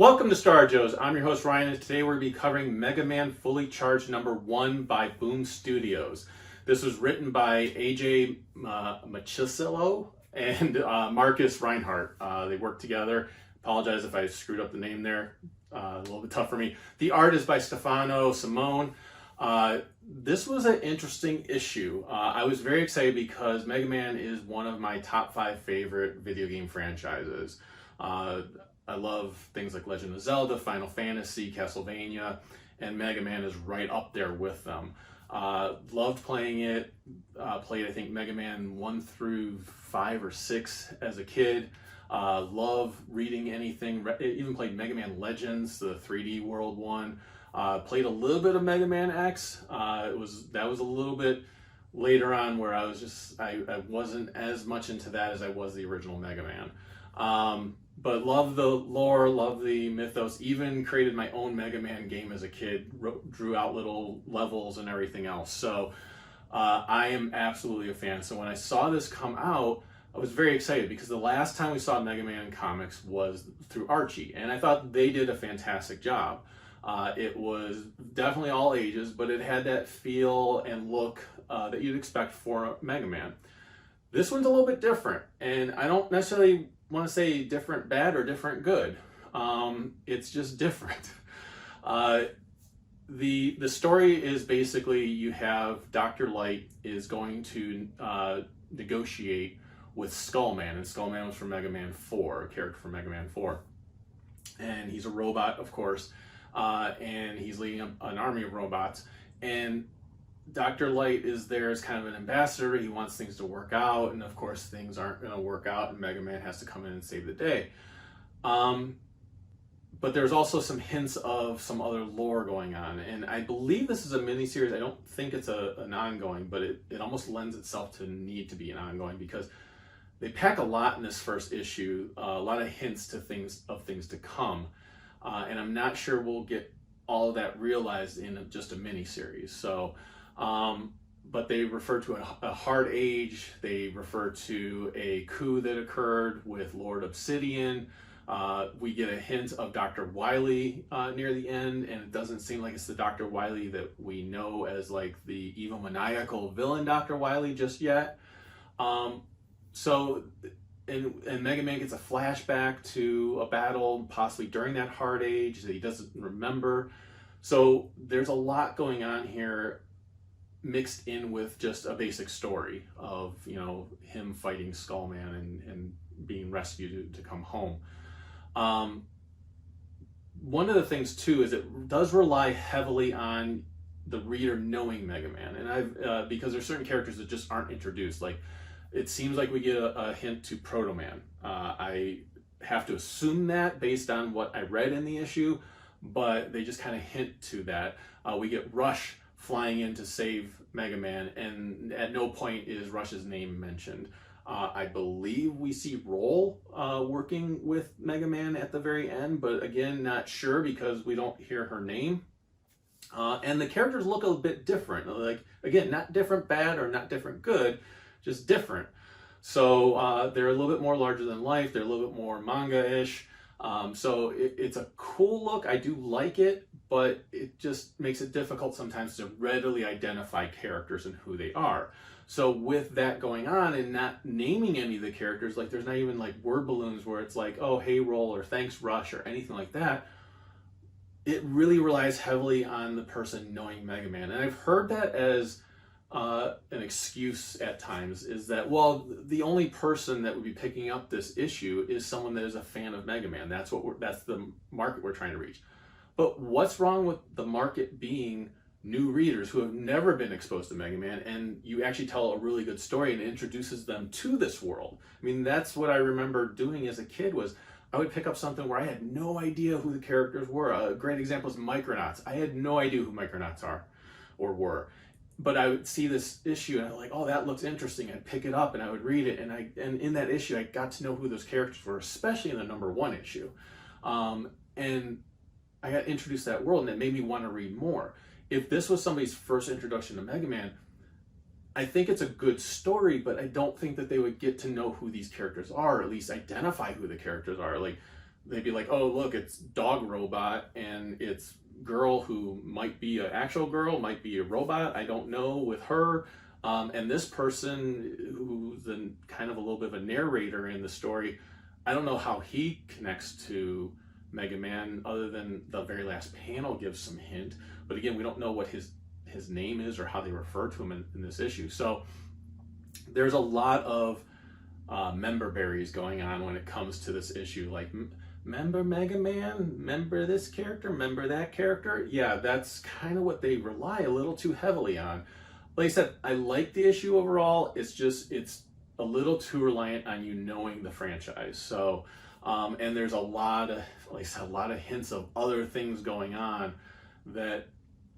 Welcome to Star Joes. I'm your host Ryan, and today we're going to be covering Mega Man Fully Charged #1 by Boom Studios. This was written by AJ Machicello and Marcus Reinhardt. They worked together. Apologize if I screwed up the name there. A little bit tough for me. The art is by Stefano Simone. This was an interesting issue. I was very excited because Mega Man is one of my top 5 favorite video game franchises. I love things like Legend of Zelda, Final Fantasy, Castlevania, and Mega Man is right up there with them. Loved playing it. Played, I think, Mega Man 1 through 5 or 6 as a kid. Love reading anything. Even played Mega Man Legends, the 3D World one. Played a little bit of Mega Man X. That was a little bit later on where I wasn't as much into that as I was the original Mega Man. But love the lore, love the mythos, even created my own Mega Man game as a kid, drew out little levels and everything else. So I am absolutely a fan. So when I saw this come out, I was very excited because the last time we saw Mega Man comics was through Archie, and I thought they did a fantastic job. It was definitely all ages, but it had that feel and look that you'd expect for Mega Man. This one's a little bit different, and I don't necessarily want to say different bad or different good. It's just different. The story is basically you have Dr. Light is going to negotiate with Skullman, and Skullman was from Mega Man 4, a character from Mega Man 4. And he's a robot, of course, and he's leading an army of robots. And Dr. Light is there as kind of an ambassador. He wants things to work out, and of course things aren't going to work out, and Mega Man has to come in and save the day. But there's also some hints of some other lore going on, and I believe this is a miniseries. I don't think it's an ongoing, but it almost lends itself to need to be an ongoing because they pack a lot in this first issue, a lot of hints to things to come, and I'm not sure we'll get all of that realized in just a miniseries. So. But they refer to a hard age. They refer to a coup that occurred with Lord Obsidian. We get a hint of Dr. Wily near the end, and it doesn't seem like it's the Dr. Wily that we know as like the evil maniacal villain Dr. Wily just yet. And Mega Man gets a flashback to a battle possibly during that hard age that he doesn't remember. So there's a lot going on here, mixed in with just a basic story of, you know, him fighting Skullman and being rescued to come home. One of the things too is it does rely heavily on the reader knowing Mega Man, and because there's certain characters that just aren't introduced. Like it seems like we get a hint to Proto Man. I have to assume that based on what I read in the issue, but they just kind of hint to that. We get Rush flying in to save Mega Man, and at no point is Rush's name mentioned. I believe we see Roll working with Mega Man at the very end, but again, not sure because we don't hear her name. And the characters look a bit different. Like, again, not different bad or not different good, just different. So they're a little bit more larger than life. They're a little bit more manga-ish. So it's a cool look. I do like it, but it just makes it difficult sometimes to readily identify characters and who they are. So with that going on and not naming any of the characters, like there's not even like word balloons where it's like, oh, hey, Roll, or thanks, Rush, or anything like that. It really relies heavily on the person knowing Mega Man. And I've heard that as an excuse at times, is that, well, the only person that would be picking up this issue is someone that is a fan of Mega Man. That's the market we're trying to reach. But what's wrong with the market being new readers who have never been exposed to Mega Man, and you actually tell a really good story and it introduces them to this world? I mean, that's what I remember doing as a kid. Was I would pick up something where I had no idea who the characters were. A great example is Micronauts. I had no idea who Micronauts are or were. But I would see this issue and I'm like, oh, that looks interesting. I'd pick it up and I would read it. And in that issue, I got to know who those characters were, especially in the #1 issue. And I got introduced to that world, and it made me want to read more. If this was somebody's first introduction to Mega Man, I think it's a good story, but I don't think that they would get to know who these characters are, or at least identify who the characters are. Like, they'd be like, oh, look, it's dog robot, and it's girl who might be an actual girl, might be a robot, I don't know, with her. And this person who's kind of a little bit of a narrator in the story, I don't know how he connects to MegaMan other than the very last panel gives some hint. But again, we don't know what his name is or how they refer to him in this issue. So there's a lot of member berries going on when it comes to this issue. Like, member MegaMan, member this character, member that character. Yeah, that's kind of what they rely a little too heavily on. Like I said, I like the issue overall. It's a little too reliant on you knowing the franchise. So, and there's a lot of, like I said, a lot of hints of other things going on that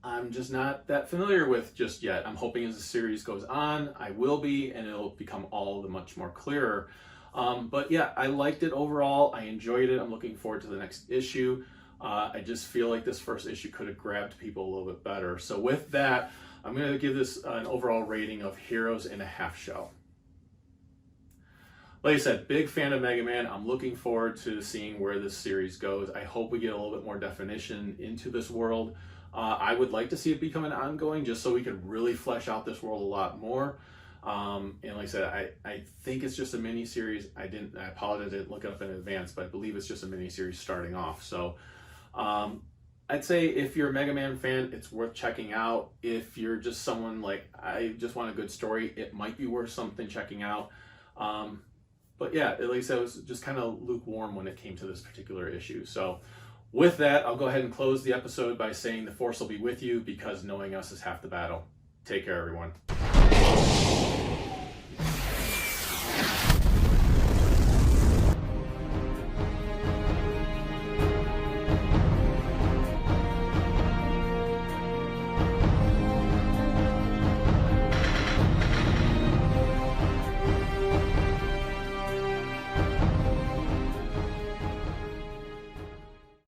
I'm just not that familiar with just yet. I'm hoping as the series goes on, I will be, and it'll become all the much more clearer. But yeah, I liked it overall. I enjoyed it. I'm looking forward to the next issue. I just feel like this first issue could have grabbed people a little bit better. So with that, I'm going to give this an overall rating of Heroes in a Half Shell. Like I said, big fan of MegaMan. I'm looking forward to seeing where this series goes. I hope we get a little bit more definition into this world. I would like to see it become an ongoing, just so we could really flesh out this world a lot more. And like I said, I think it's just a mini series. I apologize, I didn't look it up in advance, but I believe it's just a mini series starting off. So I'd say if you're a MegaMan fan, it's worth checking out. If you're just someone like, I just want a good story, it might be worth something checking out. But yeah, at least I was just kind of lukewarm when it came to this particular issue. So with that, I'll go ahead and close the episode by saying the Force will be with you, because knowing us is half the battle. Take care, everyone.